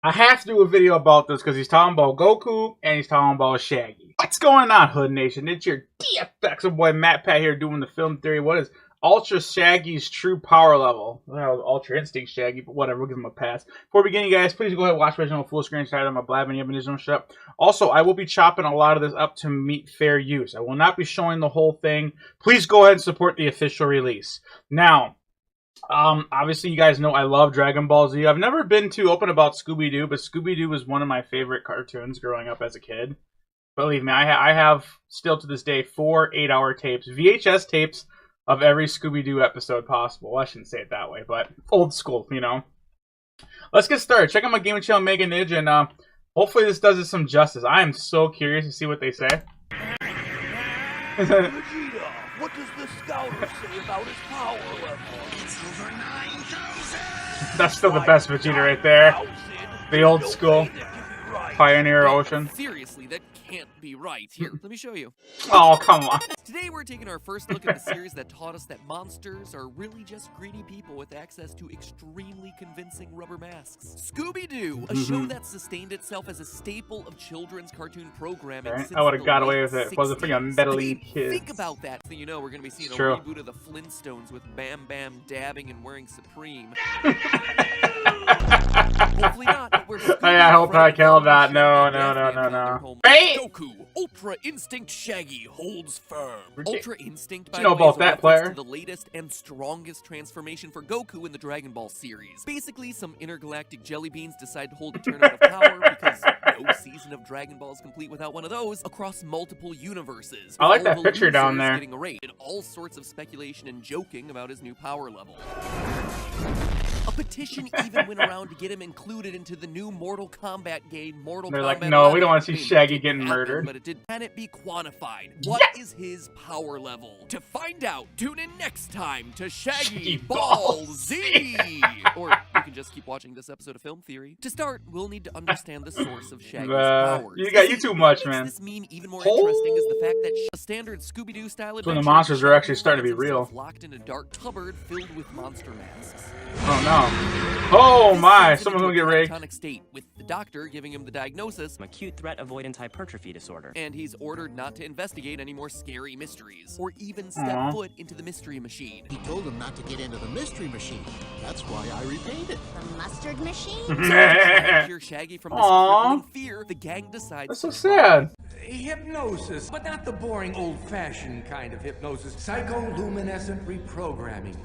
I have to do a video about this because he's talking about Goku and he's talking about Shaggy. What's going on, Hood Nation? It's your DFX boy Matt Pat here doing the film theory. What is Ultra Shaggy's true power level? Well, Ultra Instinct Shaggy, but whatever, we'll give him a pass. Before beginning, guys, please go ahead and watch the original full screen side of my blabbing. You have an shut. Also, I will be chopping a lot of this up to meet fair use. I will not be showing the whole thing. Please go ahead and support the official release. Now, obviously you guys know I love Dragon Ball Z. I've never been too open about Scooby-Doo, but Scooby-Doo was one of my favorite cartoons growing up as a kid. Believe me, I have still to this day 4 8-hour tapes, VHS tapes of every Scooby-Doo episode possible. Well, I shouldn't say it that way, but old school, you know. Let's get started. Check out my gaming channel, MegaNidge, and hopefully this does it some justice. I am so curious to see what they say. Vegeta, what does the scouter say about his power level? It's over 9,000! That's still the best Vegeta right there. The old school Pioneer Ocean. Seriously, that can't be right. Here, let me show you. Oh, come on. Today we're taking our first look at the series that taught us that monsters are really just greedy people with access to extremely convincing rubber masks. Scooby-Doo, a show that sustained itself as a staple of children's cartoon programming. Okay. I would have got away with it if it wasn't for your meddling kids. Think about that. So you know we're going to be seeing a True. reboot of the Flintstones with Bam Bam dabbing and wearing Supreme. Hopefully not, but we're I hope I killed that. No. Hey! Goku, Ultra Instinct Shaggy holds firm. Ultra Instinct, by you know the way, about is a that, reference player? to the latest and strongest transformation for Goku in the Dragon Ball series. Basically, some intergalactic jelly beans decide to hold a tournament of power because no season of Dragon Ball is complete without one of those across multiple universes. I like All that the picture down losers there. Getting arrayed, all sorts of speculation and joking about his new power level. A petition even went around to get him included into the new Mortal Kombat game, Mortal Kombat. They're like, no, we don't want to see I mean, Shaggy it getting happened, murdered. But it did. Can it be quantified? What is his power level? To find out, tune in next time to Shaggy Ball Z. Or you can just keep watching this episode of Film Theory. To start, we'll need to understand the source of Shaggy's powers. You too much, What man. makes this meme even more interesting is the fact that a standard Scooby-Doo style when the adventure, monsters are actually starting to be finds himself real. locked in a dark cupboard filled with monster masks. Oh no. Oh my, someone's gonna get raped. Catatonic state, with the doctor giving him the diagnosis, acute threat avoidance hypertrophy disorder. and he's ordered not to investigate any more scary mysteries, or even step foot into the mystery machine. He told him not to get into the mystery machine. That's why I repaid it. The mustard machine? So to try to cure Shaggy from this crippling fear, the gang decides That's so to sad. Hypnosis, but not the boring old-fashioned kind of hypnosis. Psycholuminescent reprogramming.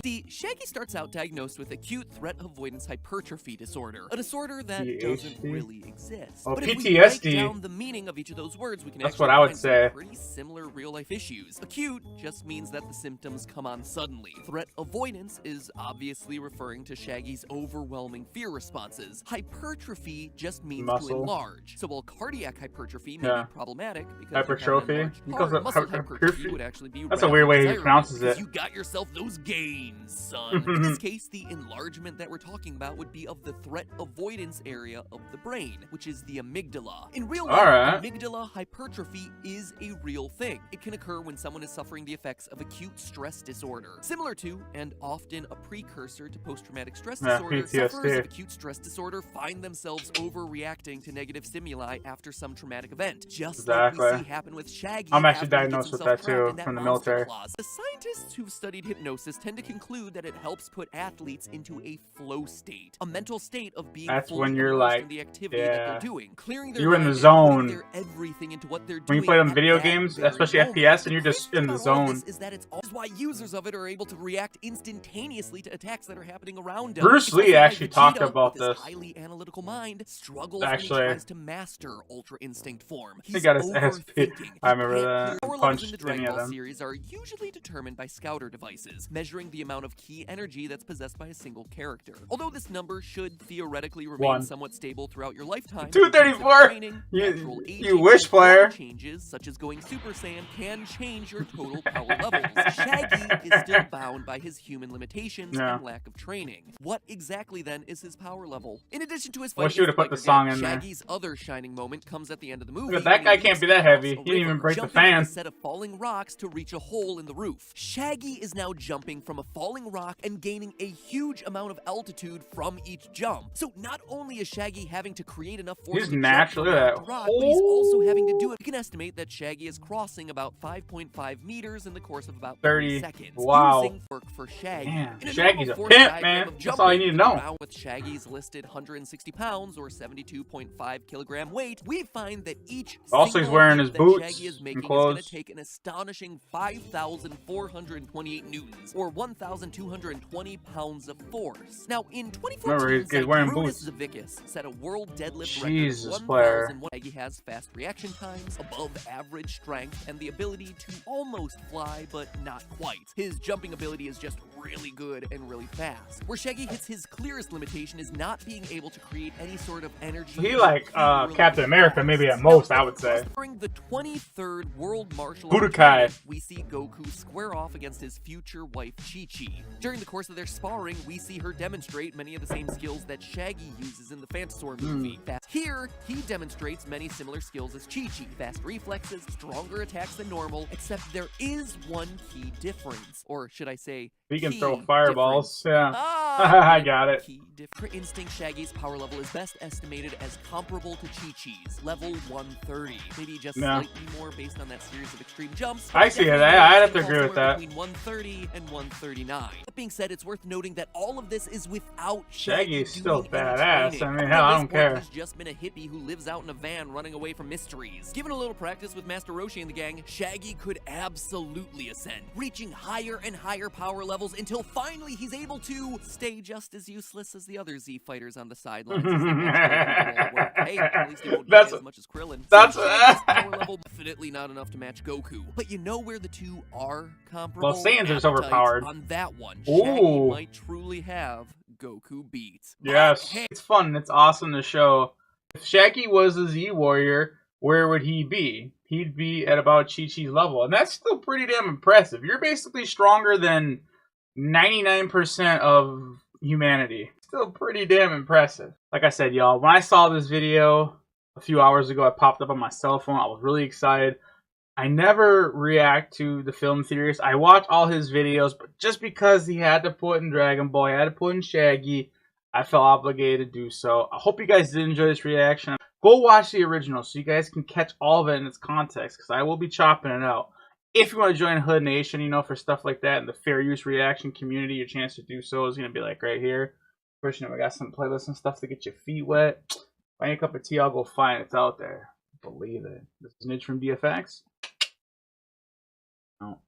See, Shaggy starts out diagnosed with acute threat avoidance hypertrophy disorder, a disorder that doesn't PhD? really exist. Oh, But if we break PTSD. down the meaning of each of those words, we can That's actually what I would find some say. pretty similar real-life issues. Acute just means that the symptoms come on suddenly. Threat avoidance is obviously referring to Shaggy's overwhelming fear responses. Hypertrophy just means to Muscle. enlarge. So while cardiac hypertrophy may Yeah. be problematic because Hypertrophy? you have an He enlarged calls heart, it muscle hypertrophy? hypertrophy would actually be That's a rather weird way he desirable pronounces because it. You got yourself those gains, son. In this case, the enlargement that we're talking about would be of the threat avoidance area of the brain, which is the amygdala. In real life, Alright. amygdala hypertrophy is a real thing. It can occur when someone is suffering the effects of acute stress disorder. Similar to, and often a precursor to post-traumatic stress Yeah, disorder, PTSD. sufferers of acute stress disorder find themselves overreacting to negative stimuli after some traumatic event. Just like we Exactly. see happen with Shaggy. I'm actually after he gets diagnosed with himself that, trapped too, in that from the monster military. claws. The scientists who've studied hypnosis tend to conclude that it helps put athletes into a flow state, a mental state of being That's fully when you're immersed like, in the activity that yeah. they're doing, clearing their You're in the mind and zone. putting their everything into what they're When you doing play them at video that games, very especially moment. FPS, and you're The just crazy in the about all zone. this is that it's all why users of it are able to react instantaneously to attacks that are happening around them. Bruce It's Lee also why actually talked Vegeta, about with his this. highly analytical mind struggles Actually, when he tries to master Ultra Instinct form. He He's got his ass beat. overthinking. I remember He that. can't clear- Power levels Punched in the any Dragon of Ball them. series are usually determined by scouter devices, measuring the amount of key energy that's possessed by a single character. Although this number should theoretically remain One. somewhat stable throughout your lifetime, 234. training, You- natural you aging, wish, and player. changes such as going Super Saiyan can change your total power levels. Shaggy is still bound by his human limitations Yeah. and lack of training. What exactly then is his power level? In addition to his Wish fight you would've against put the Biker song Gang, in there. Shaggy's other shining moment comes at the end of the movie. movie, Look at that guy, can't be that heavy. He across a didn't even river, break the jumping fan. a set of falling rocks to reach a hole in the roof. Shaggy is now jumping from a falling rock and gaining a huge amount of altitude from each jump. So not only is Shaggy having to create enough force He's to jump naturally from rock that. to rock, but he's also having to do it. You can estimate that Shaggy is crossing about 5.5 meters in the course of about 30 seconds. Wow. Using work for Shaggy. Man, In a Shaggy's a normal force pimp, diagram man. of That's all you jumping need to know. around with Shaggy's listed 160 pounds or 72.5 kilogram weight, we find that each Also, he's single wearing leap his that boots Shaggy is and making is going clothes. to take an astonishing 5,428 newtons, or 1,220 pounds of force. Now, in 2014, Remember, he's wearing Zydrunas boots. Zavickas set a world deadlift Jesus, record. player. 1,001. Shaggy has fast reaction times, above average strength, and the ability to almost fly, but not quite. His jumping ability is just really good and really fast. Where Shaggy hits his clearest limitation is not being able to create any sort of energy. He like Captain America, maybe at most, I would say. During the 23rd World Martial Budokai. Arts Tournament, we see Goku square off against his future wife Chi-Chi. During the course of their sparring, we see her demonstrate many of the same skills that Shaggy uses in the Phantasaur movie. Here, he demonstrates many similar skills as Chi-Chi. Fast reflexes, stronger attacks than normal, except there is one key difference. Or should I say, He can key throw fireballs. difference. Yeah. I got it. Key for instinct, Shaggy's power level is best estimated as comparable to Chi-Chi's, level 130. Maybe just slightly more based on that series of extreme jumps. I see it. I'd have to agree with that. Between 130 and 139. That being said, it's worth noting that all of this is without Shaggy's Shaggy still doing any badass. training. I mean, Up hell, to I this don't point, care. He's just been a hippie who lives out in a van running away from mysteries. Given a little practice with Master Roshi and the gang, Shaggy could absolutely ascend, reaching higher and higher power levels until finally he's able to stay just as useless as the other Z fighters on the sidelines. As they watch Goku all work. Hey, at least he won't die as much as Krillin. That's Shaggy's power level definitely not enough to match Goku. But you know where the two are comparable? Well, Saiyan's just Appetite. overpowered. On that one, Ooh. Shaggy might truly have Goku beat. Yes. But, hey, It's fun. It's awesome to show. If Shaggy was a Z Warrior, where would he be? He'd be at about Chi-Chi's level. And that's still pretty damn impressive. You're basically stronger than 99% of humanity. Still pretty damn impressive. Like I said, y'all, when I saw this video a few hours ago, it popped up on my cell phone. I was really excited. I never react to the film theorists. I watch all his videos, but just because he had to put in Dragon Ball, he had to put in Shaggy, I felt obligated to do so. I hope you guys did enjoy this reaction. Go watch the original so you guys can catch all of it in its context, because I will be chopping it out. If you want to join Hood Nation, you know, for stuff like that, and the fair use reaction community, your chance to do so is going to be like right here. First, you know, we got some playlists and stuff to get your feet wet. Buy me a cup of tea, I'll go find it. It's out there. Believe it. This is Nidge from DFX. No.